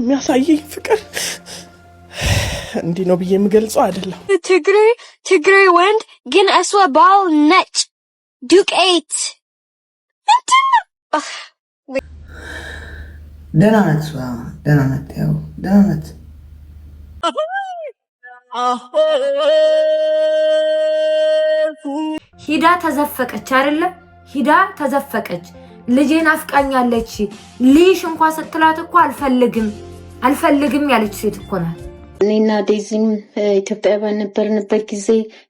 የሚያሳየኝ ፍቅር እንዲህ ነው ብዬ የምገልጸው አይደለም። ትግሬ ወንድ ግን እሷ ባል ነጭ ዱቄት ደህና ናት እሷ ደህና ናት። ያው ደህና ናት። ሂዳ ተዘፈቀች አይደለ? ሂዳ ተዘፈቀች። ልጄን አፍቃኛለች ልይሽ እንኳን ስትላት እኮ አልፈልግም ያለች ሴት እኮ ናት። እኔና ዴዚም ኢትዮጵያ በነበርንበት ጊዜ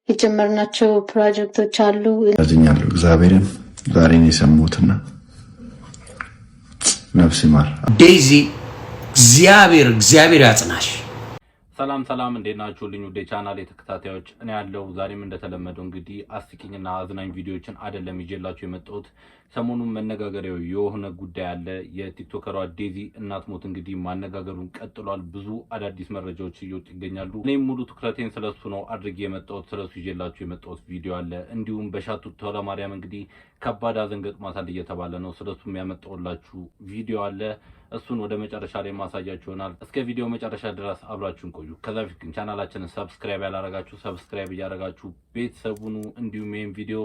የጀመርናቸው ፕሮጀክቶች አሉ። ያዝኛለሁ እግዚአብሔርን ዛሬን የሰሙትና ነፍስ ይማር ዴዚ። እግዚአብሔር ያጽናሽ። ሰላም እንዴት ናችሁልኝ? ወደ ቻናሌ ተከታታዮች እኔ ያለው ዛሬም እንደተለመደው እንግዲህ አስቂኝና አዝናኝ ቪዲዮዎችን አይደለም ይዤላችሁ የመጣሁት። ሰሞኑን መነጋገሪያው የሆነ ጉዳይ አለ። የቲክቶከሯ ዴዚ እናት ሞት እንግዲህ ማነጋገሩን ቀጥሏል። ብዙ አዳዲስ መረጃዎች እየወጡ ይገኛሉ። እኔም ሙሉ ትኩረቴን ስለሱ ነው አድርጌ የመጣሁት። ስለሱ ይዤላችሁ የመጣሁት ቪዲዮ አለ። እንዲሁም በሻቱ ተለማርያም እንግዲህ ከባድ ሐዘን ገጥሟታል እየተባለ ነው። ስለሱም ያመጣሁላችሁ ቪዲዮ አለ። እሱን ወደ መጨረሻ ላይ ማሳያችሁ ይሆናል። እስከ ቪዲዮ መጨረሻ ድረስ አብራችሁን ቆዩ። ከዛ በፊት ግን ቻናላችንን ሰብስክራይብ ያላረጋችሁ ሰብስክራይብ እያረጋችሁ ቤተሰቡኑ እንዲሁም ይሄን ቪዲዮ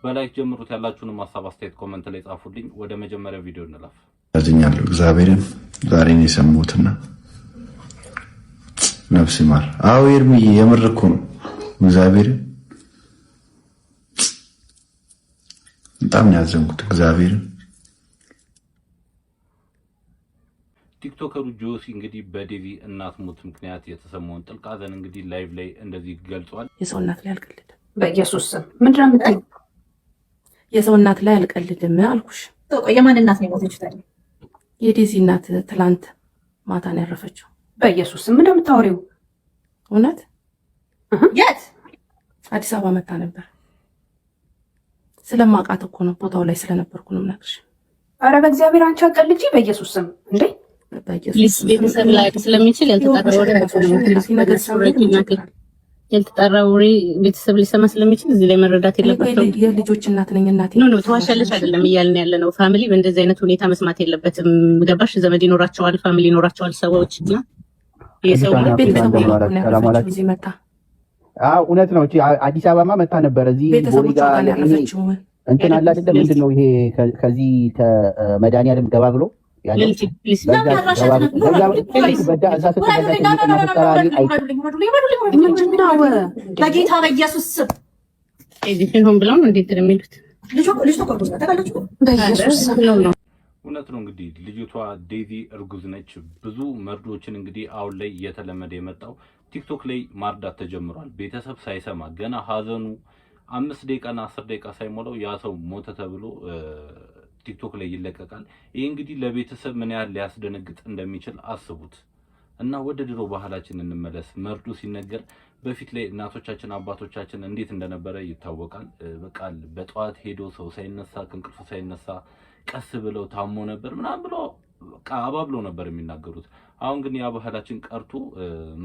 በላይክ ጀምሩት። ያላችሁንም ሐሳብ አስተያየት ኮሜንት ላይ ጻፉልኝ። ወደ መጀመሪያው ቪዲዮ እንላፍ። ያዝኛለሁ እግዚአብሔርን ዛሬን የሰሙትና ነፍስ ይማር። አዎ ኤርሚዬ የምር እኮ ነው። እግዚአብሔርን በጣም ያዘንኩት እግዚአብሔርን። ቲክቶከሩ ጆሲ እንግዲህ በዴዚ እናት ሞት ምክንያት የተሰማውን ጥልቅ ሐዘን እንግዲህ ላይቭ ላይ እንደዚህ ገልጿል። የሰው እናት ላይ አልቀልድም በኢየሱስ ስም። ምንድን ነው የምትለው? የሰው እናት ላይ አልቀልድም አልኩሽ። የማን እናት ነው የሞተችው ታዲያ? የዴዚ እናት ትላንት ማታ ነው ያረፈችው። በኢየሱስ ስም ምንድን ነው የምታወሪው? እውነት? የት? አዲስ አበባ መታ ነበር። ስለማውቃት እኮ ነው፣ ቦታው ላይ ስለነበርኩ ነው የምነግርሽ። አረ በእግዚአብሔር አንቺ አትቀልጂ በኢየሱስ ስም እንዴ! ቤተሰብ ላይ ስለሚችል ያልተጣራ ወሬ ቤተሰብ ሊሰማ ስለሚችል እዚህ ላይ መረዳት የለበትም። የልጆች እናት ነኝ እናቴ ነው ተዋሻለች አይደለም እያልን ያለ ነው። ፋሚሊ በእንደዚህ አይነት ሁኔታ መስማት የለበትም። ገባሽ? ዘመድ ይኖራቸዋል፣ ፋሚሊ ይኖራቸዋል ሰዎች እና የሰው ቤተሰብ ነው እዚህ መጣ። አዎ እውነት ነው። አዲስ አበባ መጣ ነበር። እዚህ ቦሌ ጋር እንትን አለ አይደል? ምንድነው ይሄ ከዚህ ከመድኃኒዓለም ገባ ብሎ በጌታ በኢየሱስ ስም ሆን ብለው ነው እንዴት የሚሉት? እውነት ነው። እንግዲህ ልጅቷ ዴዚ እርጉዝ ነች። ብዙ መርዶችን እንግዲህ አሁን ላይ እየተለመደ የመጣው ቲክቶክ ላይ ማርዳት ተጀምሯል። ቤተሰብ ሳይሰማ ገና ሀዘኑ 5 ደቂቃና 10 ደቂቃ ሳይሞላው ያ ሰው ሞተ ተብሎ ቲክቶክ ላይ ይለቀቃል። ይሄ እንግዲህ ለቤተሰብ ምን ያህል ሊያስደነግጥ እንደሚችል አስቡት። እና ወደ ድሮ ባህላችን እንመለስ። መርዶ ሲነገር በፊት ላይ እናቶቻችን አባቶቻችን እንዴት እንደነበረ ይታወቃል። በቃ በጠዋት ሄዶ ሰው ሳይነሳ ከእንቅልፉ ሳይነሳ ቀስ ብለው ታሞ ነበር ምናምን ብሎ በቃ አባብለው ነበር የሚናገሩት። አሁን ግን ያ ባህላችን ቀርቶ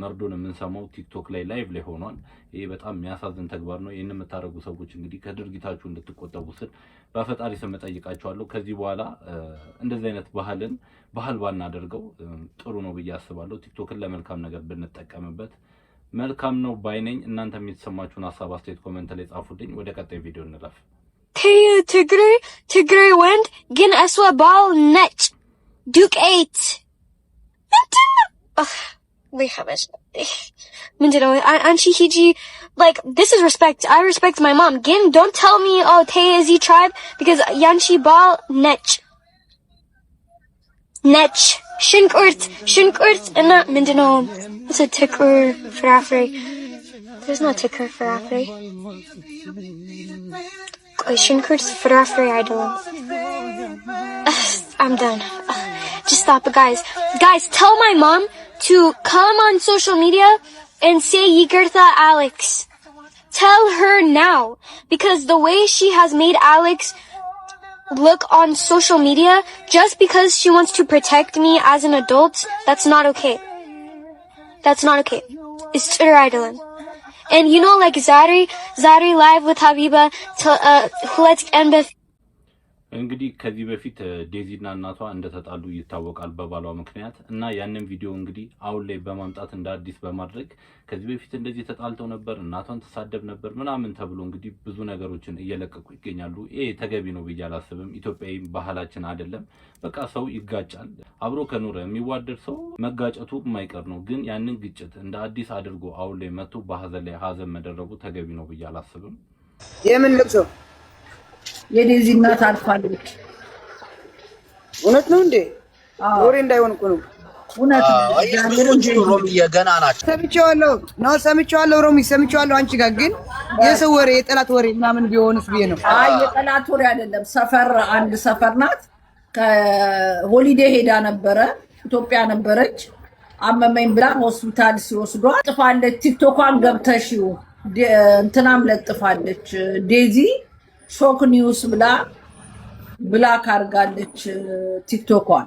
መርዶን የምንሰማው ቲክቶክ ላይ ላይቭ ላይ ሆኗል። ይሄ በጣም የሚያሳዝን ተግባር ነው። ይሄን የምታደርጉ ሰዎች እንግዲህ ከድርጊታችሁ እንድትቆጠቡ ስል በፈጣሪ ስም እጠይቃችኋለሁ። ከዚህ በኋላ እንደዚህ አይነት ባህል ባናደርገው ጥሩ ነው ብዬ አስባለሁ። ቲክቶክን ለመልካም ነገር ብንጠቀምበት መልካም ነው ባይነኝ። እናንተ የተሰማችሁን ሐሳብ አስተያየት ኮሜንት ላይ ጻፉልኝ። ወደ ቀጣይ ቪዲዮ እንላፍ። ትግሬ ወንድ ግን እሷ ባል ነጭ ዱቄት Anchi Hiji, like, this is respect. I respect my mom. Gin, don't tell me, oh, Tezi tribe, because Yanchi Bal, Nech. Shinkurt, and not Mindano. It's a ticker for Afri. There's no ticker for Afri. Shinkurt's for Afri, I don't. I'm done. Just stop it, guys. Guys, tell my mom to come on social media and say Yigertha Alex. Tell her now. Because the way she has made Alex look on social media, just because she wants to protect me as an adult, that's not okay. That's not okay. It's Idolin. And you know, like Zari live with Habiba, let's end with እንግዲህ ከዚህ በፊት ዴዚና እናቷ እንደተጣሉ ይታወቃል በባሏ ምክንያት እና ያንን ቪዲዮ እንግዲህ አሁን ላይ በማምጣት እንደ አዲስ በማድረግ ከዚህ በፊት እንደዚህ ተጣልተው ነበር እናቷን ተሳደብ ነበር ምናምን ተብሎ እንግዲህ ብዙ ነገሮችን እየለቀቁ ይገኛሉ። ይሄ ተገቢ ነው ብዬ አላስብም። ኢትዮጵያዊ ባህላችን አይደለም። በቃ ሰው ይጋጫል። አብሮ ከኖረ የሚዋደድ ሰው መጋጨቱ የማይቀር ነው። ግን ያንን ግጭት እንደ አዲስ አድርጎ አሁን ላይ መጥቶ በሀዘን ላይ ሀዘን መደረጉ ተገቢ ነው ብዬ አላስብም። የምን ልቅሶ የዴዚ እናት አልፋለች። እውነት ነው እንዴ? ወሬ እንዳይሆን እኮ ነው። እውነት ነው። ሮሚ የገና ናቸው። ሰምቼዋለሁ ሮሚ ሰምቼዋለሁ። አንቺ ጋር ግን የሰው ወሬ የጠላት ወሬ ምናምን ቢሆንስ ብዬ ነው። አይ የጠላት ወሬ አይደለም። ሰፈር አንድ ሰፈር ናት። ከሆሊዴ ሄዳ ነበረ። ኢትዮጵያ ነበረች። አመመኝ ብላ ሆስፒታል ሲወስዷት ጥፋለች። ቲክቶኳን ገብተሽው እንትናም ለጥፋለች ዴዚ ሾክ ኒውስ ብላክ አድርጋለች ቲክቶኳን።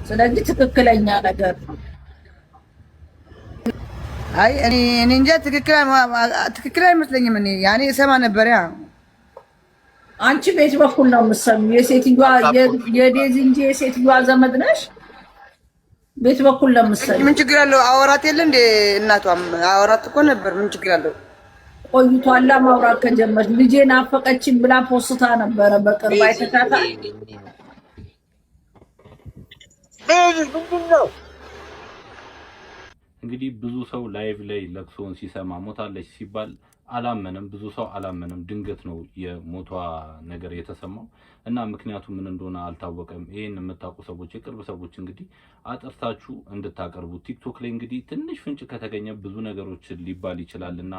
ስለዚህ ትክክለኛ ነገር ነው። አይ እኔ እንጃ ትክክል አይመስለኝም። እኔ ያኔ እሰማ ነበር። ያ አንቺ ቤት በኩል ነው የምትሰሚው። የሴትዮዋ የዴዚ እንጂ የሴትዮዋ ዘመድ ነሽ። ቤት በኩል ነው የምትሰሚው። ምን ችግር አለው? አወራት የለ እንደ እናቷም አወራት እኮ ነበር። ምን ችግር አለው? ቆይቷላ ማውራት ከጀመረች ልጄን አፈቀችኝ ብላ ፖስታ ነበረ በቅርብ አይተካታ። እንግዲህ ብዙ ሰው ላይቭ ላይ ለቅሶን ሲሰማ ሞታለች ሲባል አላመንም። ብዙ ሰው አላመንም። ድንገት ነው የሞቷ ነገር የተሰማው እና ምክንያቱ ምን እንደሆነ አልታወቀም። ይሄን የምታውቁ ሰዎች የቅርብ ሰዎች እንግዲህ አጥርታችሁ እንድታቀርቡ። ቲክቶክ ላይ እንግዲህ ትንሽ ፍንጭ ከተገኘ ብዙ ነገሮች ሊባል ይችላልና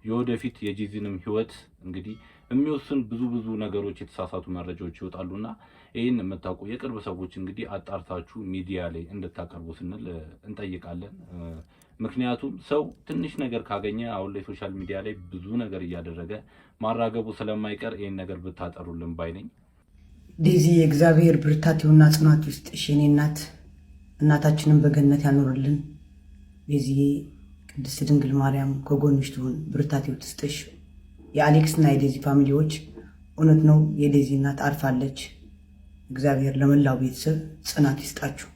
የወደፊት የጂዚንም ህይወት እንግዲህ የሚወስን ብዙ ነገሮች የተሳሳቱ መረጃዎች ይወጣሉና ይሄን የምታውቁ የቅርብ ሰዎች እንግዲህ አጣርታችሁ ሚዲያ ላይ እንድታቀርቡ ስንል እንጠይቃለን። ምክንያቱም ሰው ትንሽ ነገር ካገኘ አሁን ላይ ሶሻል ሚዲያ ላይ ብዙ ነገር እያደረገ ማራገቡ ስለማይቀር ይሄን ነገር ብታጠሩልን ባይ ነኝ። ዴዚ የእግዚአብሔር ብርታት ይሁንና ጽናት ይስጥሽ። የኔ እናት እናታችንን በገነት ያኖርልን። ዴዚ ቅድስት ድንግል ማርያም ከጎንሽ ትሁን፣ ብርታት ይስጥሽ። የአሌክስ እና የዴዚ ፋሚሊዎች እውነት ነው የዴዚ እናት አርፋለች። እግዚአብሔር ለመላው ቤተሰብ ጽናት ይስጣችሁ።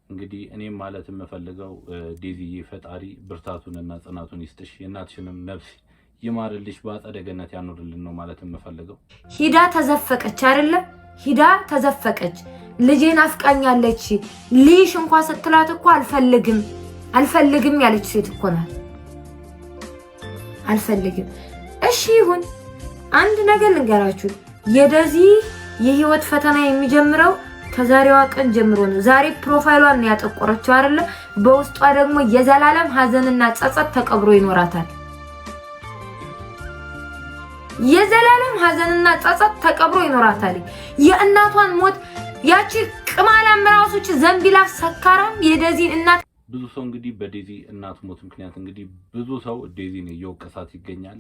እንግዲህ እኔም ማለት የምፈልገው ዴዚዬ ፈጣሪ ብርታቱንና ጽናቱን ይስጥሽ፣ የእናትሽንም ነፍስ ይማርልሽ፣ በአጸደ ገነት ያኖርልን ነው ማለት የምፈልገው። ሂዳ ተዘፈቀች አይደለ? ሂዳ ተዘፈቀች። ልጄን አፍቃኛለች ልይሽ እንኳን ስትላት እኮ አልፈልግም ያለች ሴት እኮ ናት። አልፈልግም። እሺ ይሁን። አንድ ነገር ልንገራችሁ፣ የዴዚ የህይወት ፈተና የሚጀምረው ከዛሬዋ ቀን ጀምሮ ነው። ዛሬ ፕሮፋይሏን ያጠቆረችው አይደለ? በውስጧ ደግሞ የዘላለም ሀዘንና ጸጸት ተቀብሮ ይኖራታል። የዘላለም ሀዘንና ጸጸት ተቀብሮ ይኖራታል። የእናቷን ሞት ያቺ ቅማላም ራሶች ዘንቢላ ሰካራም የዴዚን እናት ብዙ ሰው እንግዲህ በዴዚ እናት ሞት ምክንያት እንግዲህ ብዙ ሰው ዴዚን እየወቀሳት ይገኛል።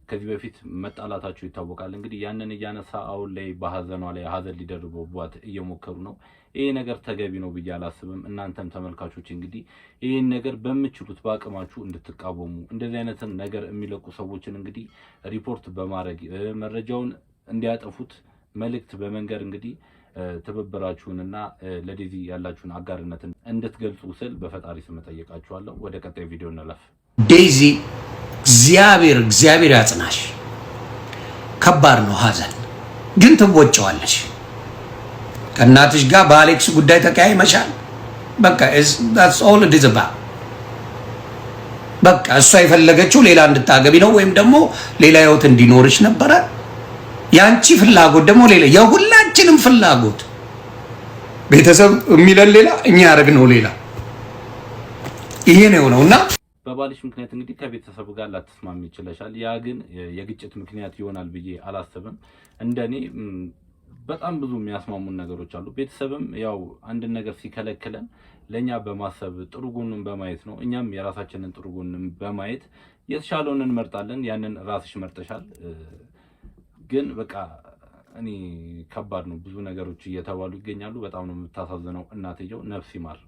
ከዚህ በፊት መጣላታቸው ይታወቃል። እንግዲህ ያንን እያነሳ አሁን ላይ በሀዘኗ ላይ ሀዘን ሊደርቡባት እየሞከሩ ነው። ይሄ ነገር ተገቢ ነው ብዬ አላስብም። እናንተም ተመልካቾች እንግዲህ ይሄን ነገር በምትችሉት በአቅማችሁ እንድትቃወሙ፣ እንደዚህ አይነትን ነገር የሚለቁ ሰዎችን እንግዲህ ሪፖርት በማድረግ መረጃውን እንዲያጠፉት መልእክት በመንገር እንግዲህ ትብብራችሁንና ለዴዚ ያላችሁን አጋርነትን እንድትገልጹ ስል በፈጣሪ ስም ጠይቃችኋለሁ። ወደ ቀጣይ ቪዲዮ እንለፍ። ዴዚ እግዚአብሔር ያጽናሽ። ከባድ ነው ሀዘን፣ ግን ትወጪዋለሽ። ከእናትሽ ጋር በአሌክስ ጉዳይ ተቀያይመሻል። በቃ that's all it is about። በቃ እሷ የፈለገችው ሌላ እንድታገቢ ነው ወይም ደግሞ ሌላ ህይወት እንዲኖርሽ ነበረ። ያንቺ ፍላጎት ደግሞ ሌላ፣ የሁላችንም ፍላጎት ቤተሰብ የሚለን ሌላ፣ እኛ ያደረግነው ሌላ። ይሄ ነው የሆነውና በባልሽ ምክንያት እንግዲህ ከቤተሰብ ጋር ላትስማሚ ይችላል። ያ ግን የግጭት ምክንያት ይሆናል ብዬ አላስብም። እንደኔ በጣም ብዙ የሚያስማሙን ነገሮች አሉ። ቤተሰብም ያው አንድን ነገር ሲከለክለን ለኛ በማሰብ ጥሩ ጎኑን በማየት ነው። እኛም የራሳችንን ጥሩ ጎኑን በማየት የተሻለውን እንመርጣለን። ያንን ራስሽ መርጠሻል። ግን በቃ እኔ ከባድ ነው። ብዙ ነገሮች እየተባሉ ይገኛሉ። በጣም ነው የምታሳዝነው እናትየው። ነፍስ ይማር።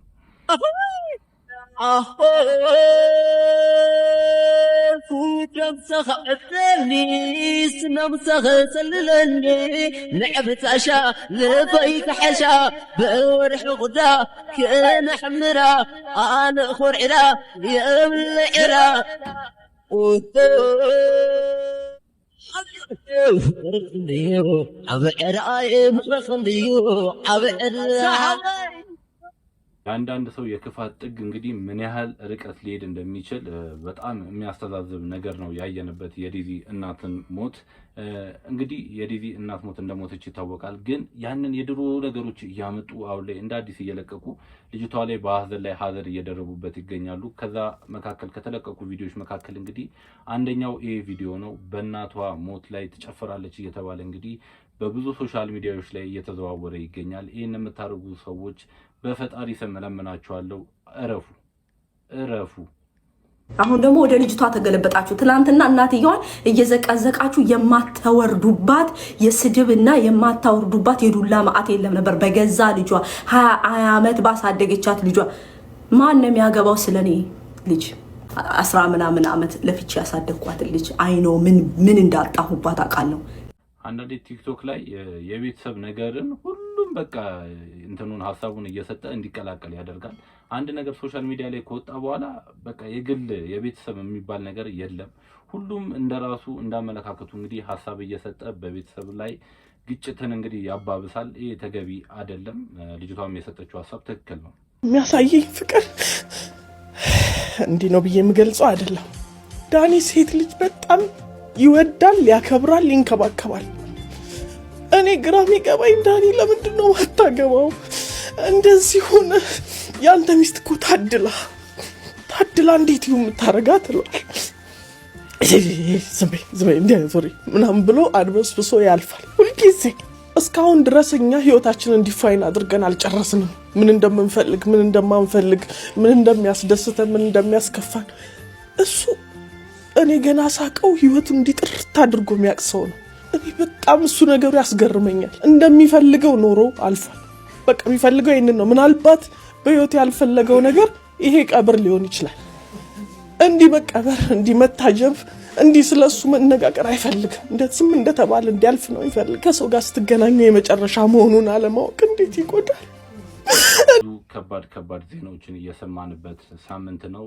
فوتم سخعتني سنم سخسللني نعبت عشا لبيك حشا بورح غدا كان حمرا انا خرعرا يوم العرا አንዳንድ ሰው የክፋት ጥግ እንግዲህ ምን ያህል ርቀት ሊሄድ እንደሚችል በጣም የሚያስተዛዝብ ነገር ነው ያየንበት የዴዚ እናትን ሞት። እንግዲህ የዴዚ እናት ሞት እንደሞተች ይታወቃል። ግን ያንን የድሮ ነገሮች እያመጡ አሁን ላይ እንደ አዲስ እየለቀቁ ልጅቷ ላይ በሀዘን ላይ ሀዘን እየደረቡበት ይገኛሉ። ከዛ መካከል ከተለቀቁ ቪዲዮዎች መካከል እንግዲህ አንደኛው ይሄ ቪዲዮ ነው። በእናቷ ሞት ላይ ትጨፍራለች እየተባለ እንግዲህ በብዙ ሶሻል ሚዲያዎች ላይ እየተዘዋወረ ይገኛል። ይህን የምታደርጉ ሰዎች በፈጣሪ ስም እለምናችኋለሁ፣ እረፉ። አሁን ደግሞ ወደ ልጅቷ ተገለበጣችሁ። ትናንትና እናትየዋን እየዘቀዘቃችሁ የማታወርዱባት የስድብና የማታወርዱባት የዱላ መዓት የለም ነበር። በገዛ ልጇ 20 ዓመት ባሳደገቻት ልጇ ማን ነው የሚያገባው? ስለኔ ልጅ 10 ምናምን ዓመት ለፍቼ ያሳደግኳት ልጅ አይኖ ምን እንዳጣሁባት አውቃለሁ። አንዳንዴ ቲክቶክ ላይ የቤተሰብ ነገርን ሁሉም በቃ እንትኑን ሀሳቡን እየሰጠ እንዲቀላቀል ያደርጋል። አንድ ነገር ሶሻል ሚዲያ ላይ ከወጣ በኋላ በቃ የግል የቤተሰብ የሚባል ነገር የለም። ሁሉም እንደራሱ እንዳመለካከቱ እንግዲህ ሀሳብ እየሰጠ በቤተሰብ ላይ ግጭትን እንግዲህ ያባብሳል። ይሄ ተገቢ አይደለም። ልጅቷም የሰጠችው ሀሳብ ትክክል ነው። የሚያሳየኝ ፍቅር እንዲህ ነው ብዬ የምገልጸው አይደለም። ዳኒ ሴት ልጅ በጣም ይወዳል፣ ያከብራል፣ ይንከባከባል። እኔ ግራ የሚገባኝ ዳኒ ለምንድን ነው ማታገባው? እንደዚህ ሆነ። ያንተ ሚስት እኮ ታድላ እንዴት ይሁን የምታረጋት ትሏል። ዝም ሶሪ ምናምን ብሎ አድበስብሶ ያልፋል ሁልጊዜ። እስካሁን ድረስ እኛ ህይወታችንን ዲፋይን አድርገን አልጨረስንም። ምን እንደምንፈልግ፣ ምን እንደማንፈልግ፣ ምን እንደሚያስደስተን፣ ምን እንደሚያስከፋን እሱ እኔ ገና ሳቀው ህይወቱን እንዲጥርት አድርጎ የሚያቅሰው ነው። እኔ በጣም እሱ ነገሩ ያስገርመኛል። እንደሚፈልገው ኖሮ አልፏል። በቃ የሚፈልገው ይሄንን ነው። ምናልባት በህይወት ያልፈለገው ነገር ይሄ ቀብር ሊሆን ይችላል። እንዲህ መቀበር፣ እንዲህ መታጀብ፣ እንዲህ ስለሱ መነጋገር አይፈልግም። እንደዚህም እንደተባለ እንዲያልፍ ነው ይፈልግ። ከሰው ጋር ስትገናኙ የመጨረሻ መሆኑን አለማወቅ እንዴት ይጎዳል። ከባድ ዜናዎችን እየሰማንበት ሳምንት ነው።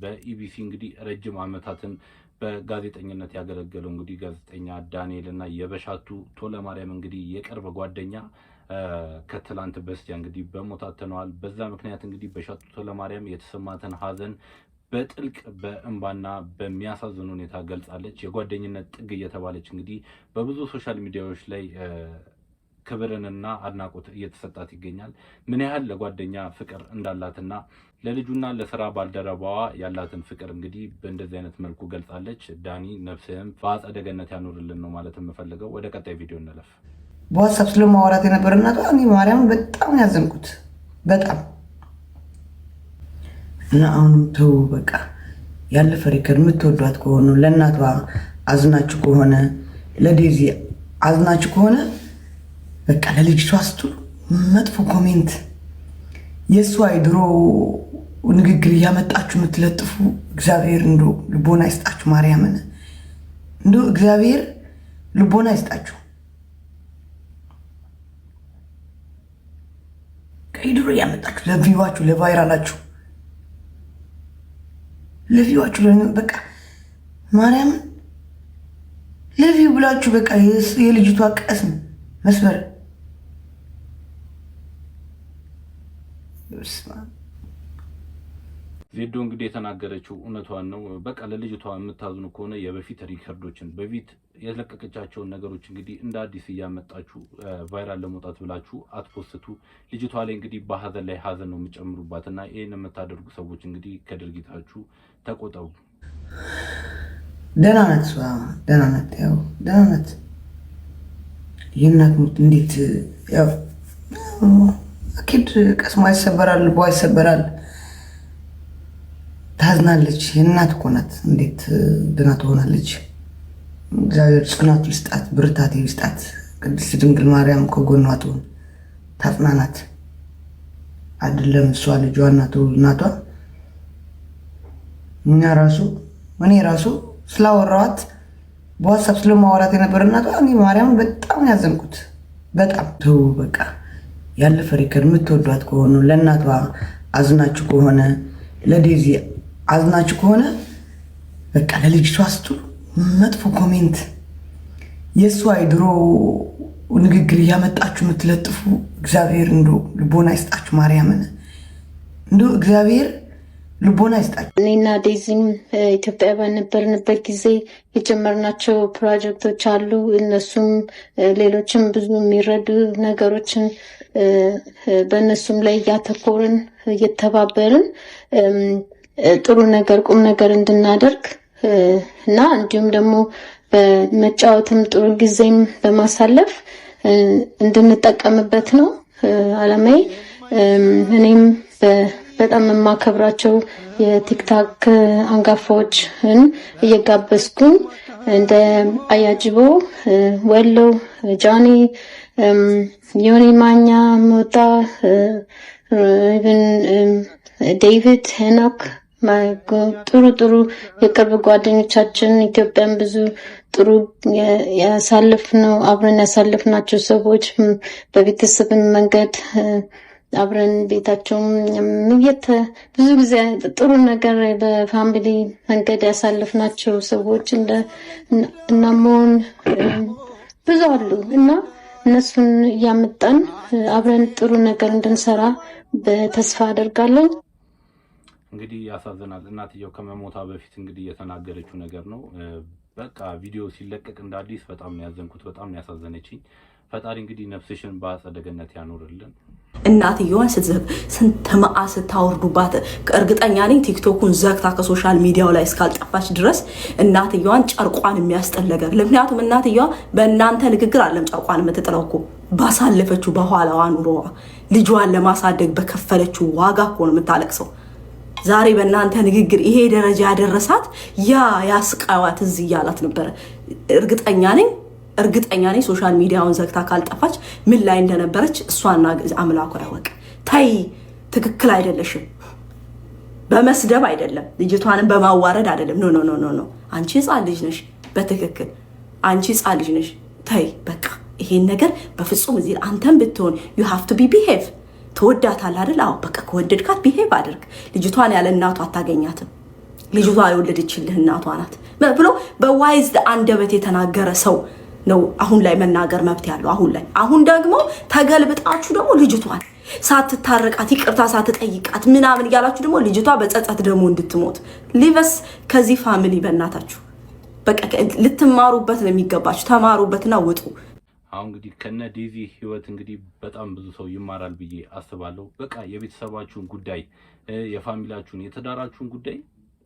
በኢቢሲ እንግዲህ ረጅም ዓመታትን በጋዜጠኝነት ያገለገለው እንግዲህ ጋዜጠኛ ዳንኤል እና የበሻቱ ቶለማርያም እንግዲህ የቅርብ ጓደኛ ከትላንት በስቲያ እንግዲህ በሞት አጥተነዋል። በዛ ምክንያት እንግዲህ በሻቱ ቶለማርያም የተሰማትን ሀዘን በጥልቅ በእንባና በሚያሳዝን ሁኔታ ገልጻለች። የጓደኝነት ጥግ እየተባለች እንግዲህ በብዙ ሶሻል ሚዲያዎች ላይ ክብርንና አድናቆት እየተሰጣት ይገኛል። ምን ያህል ለጓደኛ ፍቅር እንዳላትና ለልጁና ለስራ ባልደረባዋ ያላትን ፍቅር እንግዲህ በእንደዚህ አይነት መልኩ ገልጻለች። ዳኒ ነፍስህም በአጸደ ገነት ያኖርልን ነው ማለት የምፈልገው። ወደ ቀጣይ ቪዲዮ እንለፍ። በዋትሳፕ ስለማውራት የነበረ እናቷ እኔ ማርያምን በጣም ያዘንኩት በጣም እና አሁንም ተው በቃ ያለፈ ሪከርድ የምትወዷት ከሆነ ለእናቷ አዝናችሁ ከሆነ ለዴዚ አዝናችሁ ከሆነ በቃ ለልጅቷ ስትሉ መጥፎ ኮሜንት የእሷ የድሮ ንግግር እያመጣችሁ የምትለጥፉ እግዚአብሔር እንዶ ልቦና ይስጣችሁ። ማርያምን እንዶ እግዚአብሔር ልቦና ይስጣችሁ። ከድሮ እያመጣችሁ ለቪዋችሁ ለቫይራላችሁ ለቪዋችሁ በቃ ማርያምን ለቪው ብላችሁ በቃ የልጅቷ ቀስም መስበር ዜዶ እንግዲህ የተናገረችው እውነቷን ነው። በቃ ለልጅቷ የምታዝኑ ከሆነ የበፊት ሪከርዶችን በፊት የለቀቀቻቸውን ነገሮች እንግዲህ እንደ አዲስ እያመጣችሁ ቫይራል ለመውጣት ብላችሁ አትፖስቱ። ልጅቷ ላይ እንግዲህ በሀዘን ላይ ሀዘን ነው የሚጨምሩባትና ይህን የምታደርጉ ሰዎች እንግዲህ ከድርጊታችሁ ተቆጠቡ። ደህና ናት፣ ደህና ናት፣ ያው ደህና ናት። የእናት ሞት እንዴት ያው አኪድ ቀስሟ ይሰበራል፣ ልቧ ይሰበራል፣ ታዝናለች። የእናት እኮ ናት። እንዴት ደህና ትሆናለች? እግዚአብሔር ጽናት ይስጣት፣ ብርታት ይስጣት። ቅድስት ድንግል ማርያም ከጎኗ ትሁን፣ ታጽናናት። አይደለም እሷ ልጇ እናቷ እኔ ራሱ ስላወራኋት በዋትስአፕ ስለማወራት የነበረ እናቷ እኔ ማርያም በጣም ያዘንኩት በጣም ተው በቃ ያለፈ ሪከርድ የምትወዷት ከሆነ ለእናቷ አዝናችሁ ከሆነ ለዴዚ አዝናችሁ ከሆነ በቃ ለልጅቷ ስትሉ መጥፎ ኮሜንት የእሷ የድሮ ንግግር እያመጣችሁ የምትለጥፉ እግዚአብሔር እንደው ልቦና ይስጣችሁ። ማርያምን እንደው እግዚአብሔር ልቦና ይስጣችሁ። እኔና ዴዚም ኢትዮጵያ በነበርንበት ጊዜ የጀመርናቸው ፕሮጀክቶች አሉ። እነሱም ሌሎችም ብዙ የሚረዱ ነገሮችን በእነሱም ላይ እያተኮርን እየተባበርን ጥሩ ነገር ቁም ነገር እንድናደርግ እና እንዲሁም ደግሞ በመጫወትም ጥሩ ጊዜም በማሳለፍ እንድንጠቀምበት ነው አላማዬ። እኔም በጣም የማከብራቸው የቲክታክ አንጋፋዎችን እየጋበዝኩኝ እንደ አያጅቦ ወሎ ጃኒ ዮኒ ማኛ ሞጣ ኢቭን ዴቪድ ሄኖክ ጥሩ የቅርብ ጓደኞቻችን ኢትዮጵያን ብዙ ጥሩ ያሳልፍነው አብረን ያሳልፍናቸው ሰዎች በቤተሰብን መንገድ አብረን ቤታቸውም ብዙ ጊዜ ጥሩ ነገር በፋሚሊ መንገድ ያሳልፍናቸው ሰዎች እናሞን ብዙ አሉ እና እነሱን እያመጣን አብረን ጥሩ ነገር እንድንሰራ በተስፋ አደርጋለሁ። እንግዲህ ያሳዝናል። እናትየው ከመሞታ በፊት እንግዲህ የተናገረችው ነገር ነው። በቃ ቪዲዮ ሲለቀቅ እንደ አዲስ በጣም ያዘንኩት፣ በጣም ያሳዘነችኝ። ፈጣሪ እንግዲህ ነፍስሽን በአጸደ ገነት ያኖርልን። እናትየዋን ስንት መዓ ስታወርዱባት እርግጠኛ ነኝ ቲክቶኩን ዘግታ ከሶሻል ሚዲያው ላይ እስካልጠፋች ድረስ እናትየዋን ጨርቋን የሚያስጠለገር። ምክንያቱም እናትየዋ በእናንተ ንግግር አለም ጨርቋን የምትጥለው እኮ ባሳለፈችው በኋላዋ ኑሮዋ ልጇን ለማሳደግ በከፈለችው ዋጋ እኮ ነው የምታለቅሰው። ዛሬ በእናንተ ንግግር ይሄ ደረጃ ያደረሳት ያስቃዋት እዚህ እያላት ነበረ። እርግጠኛ ነኝ ሶሻል ሚዲያውን ዘግታ ካልጠፋች ምን ላይ እንደነበረች እሷና አምላኩ ያወቅ። ታይ ትክክል አይደለሽም። በመስደብ አይደለም፣ ልጅቷንም በማዋረድ አይደለም። ኖ አንቺ ሕፃን ልጅ ነሽ። በትክክል አንቺ ሕፃን ልጅ ነሽ። ታይ በቃ ይሄን ነገር በፍጹም እዚህ አንተም ብትሆን you have to be behave ተወዳታለህ አይደል? አዎ በቃ ከወደድካት behave አድርግ። ልጅቷን ያለ እናቷ አታገኛትም። ልጅቷ የወለደችልህ እናቷ ናት ብሎ በዋይዝ አንደበት የተናገረ ሰው ነው አሁን ላይ መናገር መብት ያለው። አሁን ደግሞ ተገልብጣችሁ ደግሞ ልጅቷን ሳትታረቃት ይቅርታ ሳትጠይቃት ምናምን እያላችሁ ደግሞ ልጅቷ በጸጸት ደግሞ እንድትሞት ሊቨስ ከዚህ ፋሚሊ በእናታችሁ በቃ ልትማሩበት ነው የሚገባችሁ። ተማሩበትና ውጡ። አሁን እንግዲህ ከነ ዴዚ ህይወት እንግዲህ በጣም ብዙ ሰው ይማራል ብዬ አስባለሁ። በቃ የቤተሰባችሁን ጉዳይ፣ የፋሚሊያችሁን፣ የተዳራችሁን ጉዳይ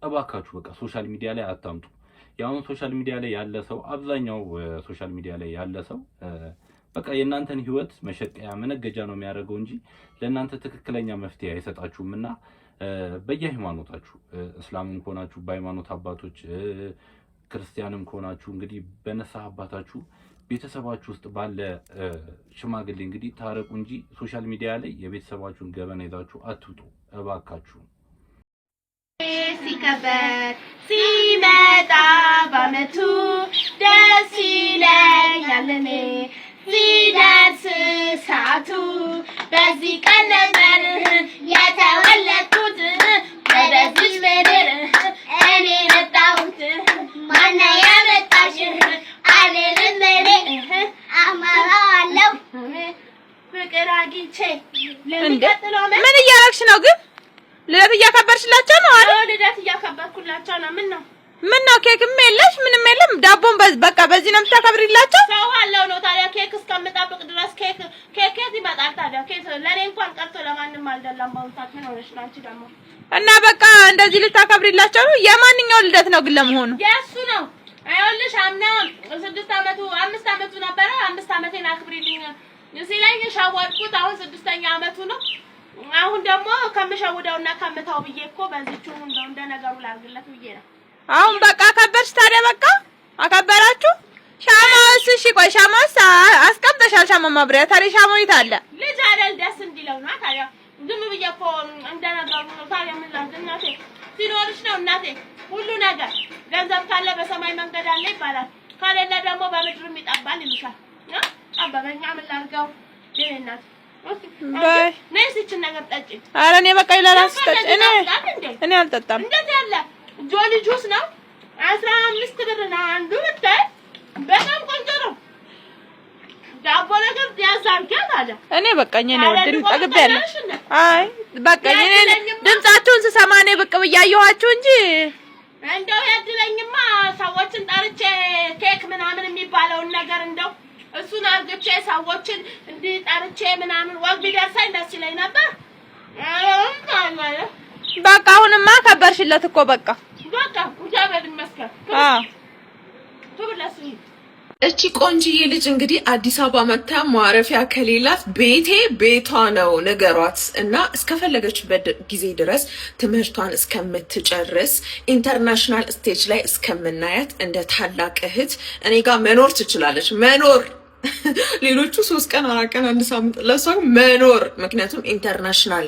እባካችሁ በቃ ሶሻል ሚዲያ ላይ አታምጡ። ያውን ሶሻል ሚዲያ ላይ ያለ ሰው አብዛኛው ሶሻል ሚዲያ ላይ ያለ ሰው በቃ የእናንተን ህይወት መሸቀያ መነገጃ ነው የሚያደርገው እንጂ ለእናንተ ትክክለኛ መፍትሄ አይሰጣችሁምና በየሃይማኖታችሁ እስላምም ከሆናችሁ በሃይማኖት አባቶች፣ ክርስቲያንም ከሆናችሁ እንግዲህ በነሳህ አባታችሁ ቤተሰባችሁ ውስጥ ባለ ሽማግሌ እንግዲህ ታረቁ እንጂ ሶሻል ሚዲያ ላይ የቤተሰባችሁን ገበና ይዛችሁ አትውጡ እባካችሁ። ሲከበር ሲመጣ በዓመቱ ደስ ይለኛል እኔ ሲደርስ ሰዓቱ በዚህ ቀን ነበር የተወለድኩት ወደዚች ምድር እኔ መጣሁት ማነው ያመጣሽ አልልም እኔ አማራለሁ ፍቅር አግኝቼ ለሚቀጥለው ምን እያረግሽ ነው ግን? ልደት እያከበርሽላቸው ነው አይደል? ልደት እያከበርኩላቸው ነው። ምን ነው ኬክም የለሽ ምንም የለም? ዳቦን በቃ በዚህ ነው የምታከብሪላቸው? ሰው አለው ነው ታዲያ ኬክ እስከምጠብቅ ድረስ ኬክ ይመጣል ታዲያ ኬክ ለኔ እንኳን ቀርቶ ለማንም አልደላም። ባውንታት ምን ሆነሽ ነው አንቺ ደግሞ? እና በቃ እንደዚህ ልታከብሪላቸው ነው? የማንኛው ልደት ነው ግን ለመሆኑ? የእሱ ነው። አይወልሽ አምና 5 አመቱ ነበረ። 5 አመቴን አክብሪልኝ ሲለኝ ሻወድኩት። አሁን 6ኛ አመቱ ነው። አሁን ደግሞ ከምሸውደውና ከምታው ብዬ እኮ በዚህው እንደ ነገሩ ላርግለት ብዬ ነው። አሁን በቃ አከበርሽ ታዲያ? በቃ አከበራችሁ? ሻማስ እሺ፣ ቆይ ሻማስ አስቀምጠሻል? ሻማ ማብሪያ ታዲያ ሻማው የት አለ? ልጅ አይደል ደስ እንዲለው ነው ታዲያ። ዝም ብዬ እኮ እንደ ነገሩ ነው ታዲያ። ምን ላድርግ እናቴ? ሲኖርሽ ነው እናቴ ሁሉ ነገር ገንዘብ ካለ በሰማይ መንገድ አለ ይባላል ካለለ ደግሞ በምድርም ይጣባል ይሉሻል አባበኛ ምን ላርጋው የኔናት ባይ ነይስች ነገር ጠጪ ኧረ እኔ በቃ ይላላስ ጠጪ እኔ አልጠጣም እንደዚህ ያለ ጆሊ ጁስ ነው 15 ብር ነው አንዱ ብታይ በጣም ቆንጆ ነው ዳቦ ነገር ያዛርጋል አለ እኔ በቃኝ እኔ ወድን ጠግቤያለሁ አይ በቃኝ እኔ ድምጻችሁን ስሰማ እኔ ብቅ ብያየኋችሁ እንጂ እንደው ያድለኝማ ሰዎችን ጠርቼ ኬክ ምናምን የሚባለውን ነገር እንደው እሱን አርግቼ ሰዎችን እንዲህ ጠርቼ ምናምን ወግ ቢደርሰኝ ደስ ይለኝ ነበር በቃ አሁንማ ከበርሽለት እኮ በቃ እግዚአብሔር ይመስገን ትብለስኝ እቺ ቆንጂዬ ልጅ እንግዲህ አዲስ አበባ መታ ማረፊያ ከሌላት ቤቷ ነው ነገሯት እና እስከፈለገችበት ጊዜ ድረስ ትምህርቷን እስከምትጨርስ ኢንተርናሽናል ስቴጅ ላይ እስከምናያት እንደ ታላቅ እህት እኔ ጋር መኖር ትችላለች መኖር ሌሎቹ 3 ቀን 4 ቀን 1 ሳምንት ለሷ መኖር ምክንያቱም ኢንተርናሽናል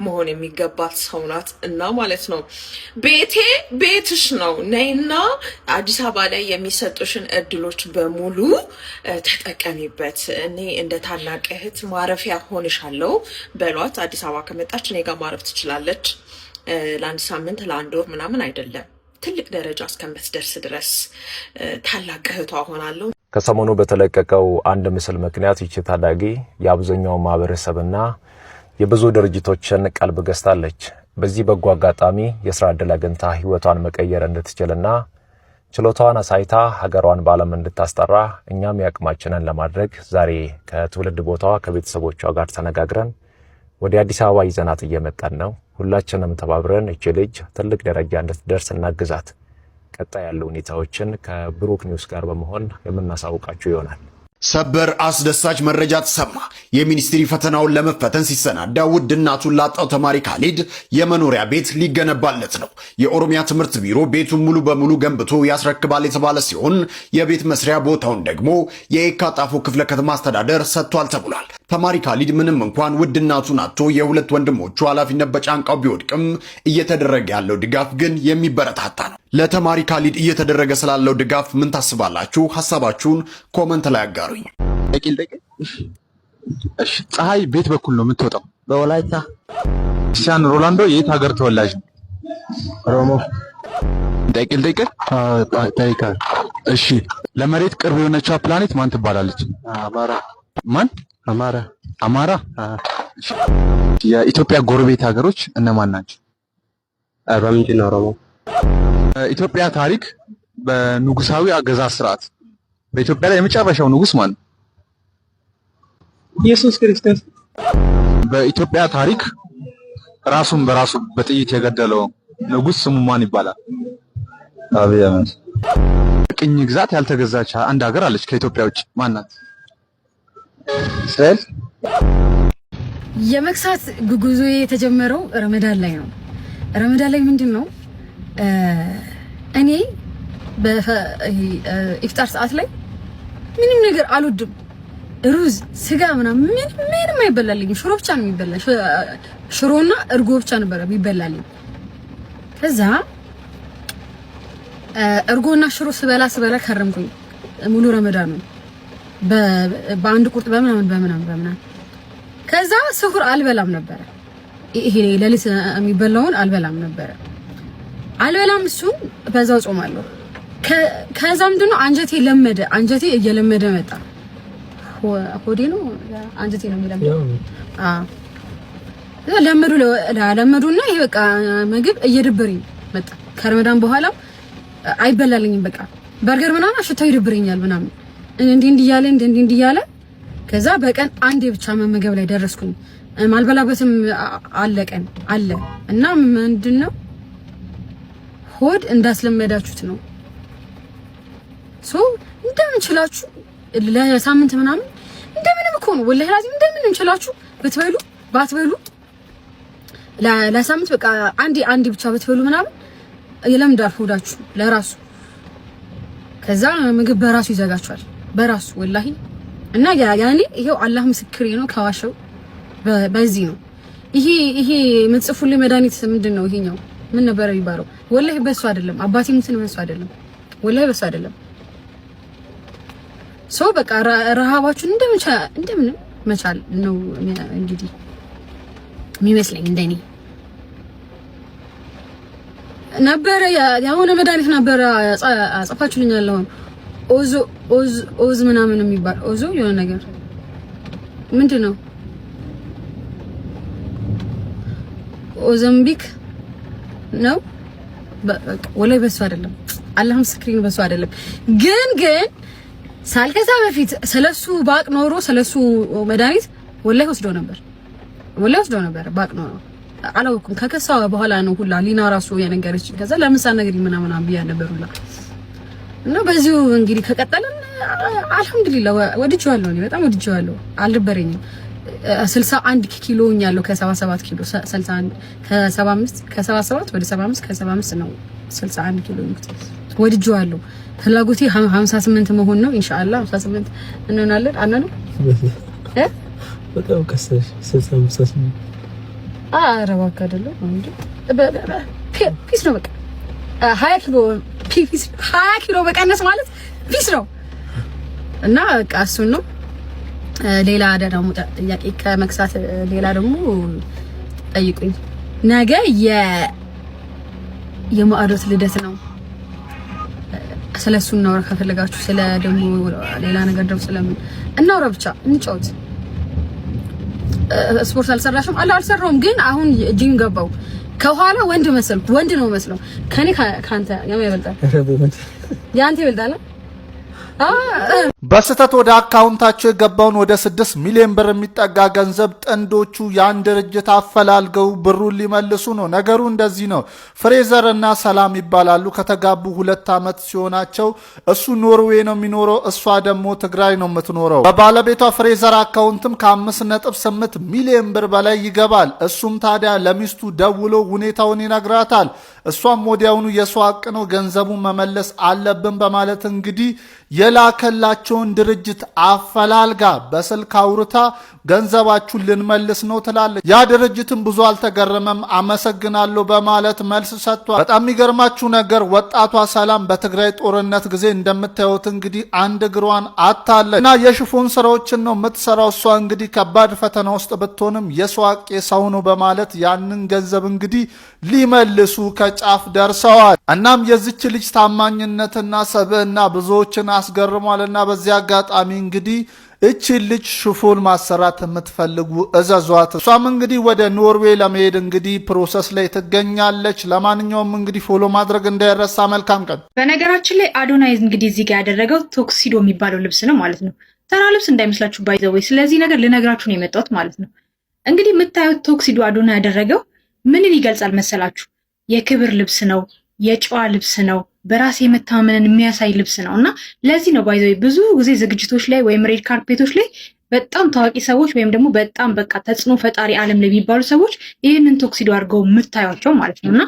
መሆን የሚገባት ሰው ናት እና ማለት ነው ቤትሽ ነው ነይና አዲስ አበባ ላይ የሚሰጡሽን እድሎች በሙሉ ተጠቀሚበት እኔ እንደ ታላቅ እህት ማረፊያ ሆንሻለሁ በሏት አዲስ አበባ ከመጣች እኔ ጋር ማረፍ ትችላለች ለ1 ሳምንት ለ1 ወር ምናምን አይደለም ትልቅ ደረጃ እስከምትደርስ ድረስ ታላቅ እህቷ ሆናለሁ ከሰሞኑ በተለቀቀው አንድ ምስል ምክንያት ይቺ ታዳጊ የአብዛኛው ማህበረሰብና የብዙ ድርጅቶችን ቀልብ ገዝታለች። በዚህ በጎ አጋጣሚ የሥራ ዕድል አግኝታ ህይወቷን መቀየር እንድትችልና ችሎታዋን አሳይታ ሀገሯን በዓለም እንድታስጠራ እኛም ያቅማችንን ለማድረግ ዛሬ ከትውልድ ቦታዋ ከቤተሰቦቿ ጋር ተነጋግረን ወደ አዲስ አበባ ይዘናት እየመጣን ነው። ሁላችንም ተባብረን እቺ ልጅ ትልቅ ደረጃ እንድትደርስ እናግዛት። ቀጣይ ያሉ ሁኔታዎችን ከብሩክ ኒውስ ጋር በመሆን የምናሳውቃችሁ ይሆናል። ሰበር አስደሳች መረጃ ተሰማ። የሚኒስትሪ ፈተናውን ለመፈተን ሲሰናዳ ውድ እናቱን ላጣው ተማሪ ካሊድ የመኖሪያ ቤት ሊገነባለት ነው። የኦሮሚያ ትምህርት ቢሮ ቤቱን ሙሉ በሙሉ ገንብቶ ያስረክባል የተባለ ሲሆን የቤት መስሪያ ቦታውን ደግሞ የየካ ጣፎ ክፍለ ከተማ አስተዳደር ሰጥቷል ተብሏል። ተማሪ ካሊድ ምንም እንኳን ውድ እናቱን አጥቶ የሁለት ወንድሞቹ ኃላፊነት በጫንቃው ቢወድቅም እየተደረገ ያለው ድጋፍ ግን የሚበረታታ ነው። ለተማሪ ካሊድ እየተደረገ ስላለው ድጋፍ ምን ታስባላችሁ? ሐሳባችሁን ኮመንት ላይ አጋሩኝ። እሺ ፀሐይ ቤት በኩል ነው የምትወጣው? በወላይታ። ክርስቲያን ሮላንዶ የት ሀገር ተወላጅ ነው? ኦሮሞ። ጠይቅ። እሺ ለመሬት ቅርብ የሆነችው ፕላኔት ማን ትባላለች? አማራ። ማን? አማራ። የኢትዮጵያ ጎረቤት ሀገሮች እነማን ናቸው? አርባ ምንጭና ኦሮሞ። ኢትዮጵያ ታሪክ በንጉሳዊ አገዛዝ ስርዓት በኢትዮጵያ ላይ የመጨረሻው ንጉስ ማን ነው? ኢየሱስ ክርስቶስ። በኢትዮጵያ ታሪክ ራሱን በራሱ በጥይት የገደለው ንጉስ ስሙ ማን ይባላል? አብይ አህመድ። ቅኝ ግዛት ያልተገዛች አንድ ሀገር አለች ከኢትዮጵያ ውጭ ማን ናት? እስራኤል። የመክሳት ጉዞ የተጀመረው ረመዳን ላይ ነው። ረመዳን ላይ ምንድነው እኔ በኢፍጣር ሰዓት ላይ ምንም ነገር አልወድም። ሩዝ፣ ስጋ ምናምን ምንም አይበላልኝም። ሽሮ ብቻ ነው የሚበላ። ሽሮና እርጎ ብቻ ነበር የሚበላልኝ። ከዛ እርጎና ሽሮ ስበላ ከረምኩኝ ሙሉ ረመዳን ነው። በአንድ ቁርጥ በምናምን ከዛ ስሁር አልበላም ነበር። ይሄ ለሊት የሚበላውን አልበላም ነበር። እሱን በዛው ጾማለሁ። ከዛ ምንድነው አንጀቴ እየለመደ መጣ። ሆዴ ነው አንጀቴ ነው የሚለምደው። ለመዱና ይሄ በቃ ምግብ እየደበረኝ መጣ። ከረመዳን በኋላ አይበላልኝም። በቃ በርገር ምናምን አሽታው ይደብረኛል ምናምን እንዲህ እያለ ከዛ በቀን አንዴ ብቻ መመገብ ላይ ደረስኩኝ። ማልበላበትም አለ እና ምንድነው ሆድ እንዳስለመዳችሁት ነው። እንደምን ችላችሁ ለሳምንት ምናምን እንደምንም እኮ ነው ወላሂ ላዚም እንደምንም ችላችሁ ባትበሉ ለሳምንት በቃ አንዴ ብቻ ብትበሉ ምናምን ይለምዳል ሆዳችሁ ለራሱ። ከዛ ምግብ በራሱ ይዘጋችኋል በራሱ ወላሂ። እና ያኔ ይሄው አላህ ምስክሬ ነው ከዋሸው በዚህ ነው። ይሄ የምትጽፉልኝ መድኃኒት ምንድነው? ይሄኛው ምን ነበር የሚባለው? ወላሂ በሱ አይደለም አባቴ እንትን በሱ አይደለም ወላሂ በሱ አይደለም። ሰው በቃ ረሃባችሁን እንደምን መቻል ነው እንግዲህ የሚመስለኝ እንደኔ ነበር። ያሆነ መድኃኒት ነበር አጽፋችሁልኛል። ኦዝ ምናምን የሚባል ኦዞ የሆነ ነገር ምንድነው? ኦዘምቢክ ነው ወላይ በሱ አይደለም። አላህ ምስክሬን በሱ አይደለም። ግን ሳልከሳ በፊት ስለሱ ባቅ ኖሮ ስለሱ መድኃኒት ወላይ ወስዶ ነበር ባቅ ኖሮ አላውኩም። ከከሳ በኋላ ነው ሁላ ሊና ራሱ የነገረች። ከዛ ለምሳ ነገር ምናምን ብያ ነበር ሁላ እና በዚሁ እንግዲህ ከቀጠለን አልሐምዱሊላህ ወድጄዋለሁ። እኔ በጣም ወድጄዋለሁ። አልነበረኝም 61 ኪሎ ኛለሁ ከ77 ኪሎ 61 ከ77 ወደ 75 ከ75 ነው 61 ኪሎ ወድጄዋለሁ። ፍላጎቴ 58 መሆን ነው ኢንሻአላህ 58 እንሆናለን። አናነው በጣም ከሰሽ 68 አረባካ አይደለም እንዴ ፒስ ነው በቃ 20 ኪሎ በቀነስ ማለት ፒስ ነው እና በቃ እሱን ነው። ሌላ ደግሞ ጥያቄ ከመክሳት ሌላ ደግሞ ጠይቁኝ። ነገ የማዕዶት ልደት ነው። ስለሱ እናወራ ከፈለጋችሁ ስለ ደግሞ ሌላ ነገር ደግሞ ስለምን እናወራ ብቻ እንጫወት። ስፖርት አልሰራሽም? አልሰራውም፣ ግን አሁን ጂም ገባው። ከኋላ ወንድ ነው መስለው ከኔ ካንተ ያመጣል ያንተ ይበልጣል። በስተት ወደ አካውንታቸው የገባውን ወደ 6 ሚሊዮን ብር የሚጠጋ ገንዘብ ጥንዶቹ ያን ድርጅት አፈላልገው ብሩን ሊመልሱ ነው። ነገሩ እንደዚህ ነው። ፍሬዘር እና ሰላም ይባላሉ። ከተጋቡ 2 ዓመት ሲሆናቸው እሱ ኖርዌይ ነው የሚኖረው፣ እሷ ደግሞ ትግራይ ነው የምትኖረው። በባለቤቷ ፍሬዘር አካውንትም ከ5.8 ሚሊዮን ብር በላይ ይገባል። እሱም ታዲያ ለሚስቱ ደውሎ ሁኔታውን ይነግራታል። እሷም ወዲያውኑ የሷ ሐቅ ነው ገንዘቡን መመለስ አለብን በማለት እንግዲህ የላከላቸውን ድርጅት አፈላልጋ በስልክ አውርታ ገንዘባችሁን ልንመልስ ነው ትላለች። ያ ድርጅትም ብዙ አልተገረመም፣ አመሰግናለሁ በማለት መልስ ሰጥቷል። በጣም የሚገርማችሁ ነገር ወጣቷ ሰላም በትግራይ ጦርነት ጊዜ እንደምታዩት እንግዲህ አንድ እግሯን አጣለች እና የሽፎን ስራዎችን ነው የምትሰራው። እሷ እንግዲህ ከባድ ፈተና ውስጥ ብትሆንም የሰው ሐቅ የሰው ነው በማለት ያንን ገንዘብ እንግዲህ ሊመልሱ ከጫፍ ደርሰዋል። እናም የዚች ልጅ ታማኝነትና ሰብዕና ብዙዎችን አስገርሟልና በዚህ አጋጣሚ እንግዲህ እቺ ልጅ ሽፎን ማሰራት የምትፈልጉ እዘዟት። እሷም እንግዲህ ወደ ኖርዌይ ለመሄድ እንግዲህ ፕሮሰስ ላይ ትገኛለች። ለማንኛውም እንግዲህ ፎሎ ማድረግ እንዳይረሳ። መልካም ቀን። በነገራችን ላይ አዶናይ እንግዲህ እዚህ ጋር ያደረገው ቶክሲዶ የሚባለው ልብስ ነው ማለት ነው። ተራ ልብስ እንዳይመስላችሁ ባይዘው። ስለዚህ ነገር ልነግራችሁ ነው የመጣሁት ማለት ነው። እንግዲህ የምታዩት ቶክሲዶ አዶናይ ያደረገው ምንን ይገልጻል መሰላችሁ? የክብር ልብስ ነው፣ የጨዋ ልብስ ነው፣ በራስ የመታመንን የሚያሳይ ልብስ ነው እና ለዚህ ነው ባይዘው ብዙ ጊዜ ዝግጅቶች ላይ ወይም ሬድ ካርፔቶች ላይ በጣም ታዋቂ ሰዎች ወይም ደግሞ በጣም በቃ ተጽዕኖ ፈጣሪ ዓለም ላይ የሚባሉ ሰዎች ይህንን ቶክሲዶ አድርገው የምታዩቸው ማለት ነው። እና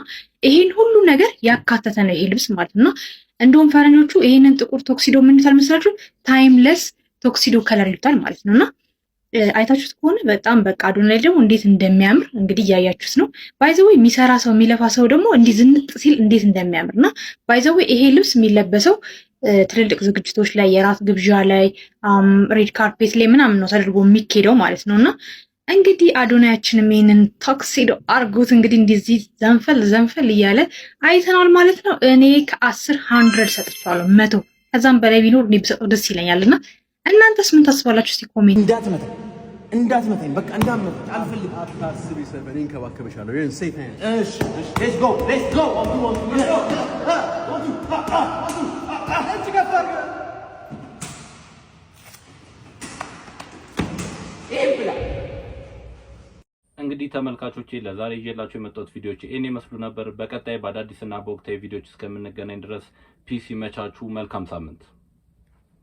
ይሄን ሁሉ ነገር ያካተተ ነው ይሄ ልብስ ማለት ነው። እንደውም ፈረኞቹ ይሄንን ጥቁር ቶክሲዶ ምን ይሉታል መስላችሁ? ታይምለስ ቶክሲዶ ከለር ይሉታል ማለት ነውና አይታችሁት ከሆነ በጣም በቃ አዶናይ ደግሞ እንዴት እንደሚያምር እንግዲህ እያያችሁት ነው። ባይዘው የሚሰራ ሰው የሚለፋ ሰው ደግሞ እንዲህ ዝንጥ ሲል እንዴት እንደሚያምርና ባይዘው ይሄ ልብስ የሚለበሰው ትልልቅ ዝግጅቶች ላይ፣ የራት ግብዣ ላይ፣ ሬድ ካርፔት ላይ ምናምን ነው ተደርጎ የሚኬደው ማለት ነውና እንግዲህ አዶናያችንም ይሄንን ቶክሲዶ አርጉት እንግዲህ እንደዚህ ዘንፈል እያለ አይተናል ማለት ነው። እኔ ከ10 100 ሰጥቻለሁ 100 ከዛም በላይ ቢኖር እኔ ብሰጠው ደስ ይለኛልና እናንተስ ምን ታስባላችሁ? እስቲ ኮሜንት እንዳትመታኝ በቃ እንዳትመታኝ አልፈልግም። አታስቢ ሰፈኔ እንከባከበሻለሁ። ይሄን ሴፍ እሺ ሌትስ ጎ እንግዲህ ተመልካቾቼ ለዛሬ ይዤላችሁ የመጣሁት ቪዲዮዎች እኔ መስሉ ነበር። በቀጣይ በአዳዲስና በወቅታዊ ቪዲዮዎች እስከምንገናኝ ድረስ ፒስ ይመቻችሁ። መልካም ሳምንት።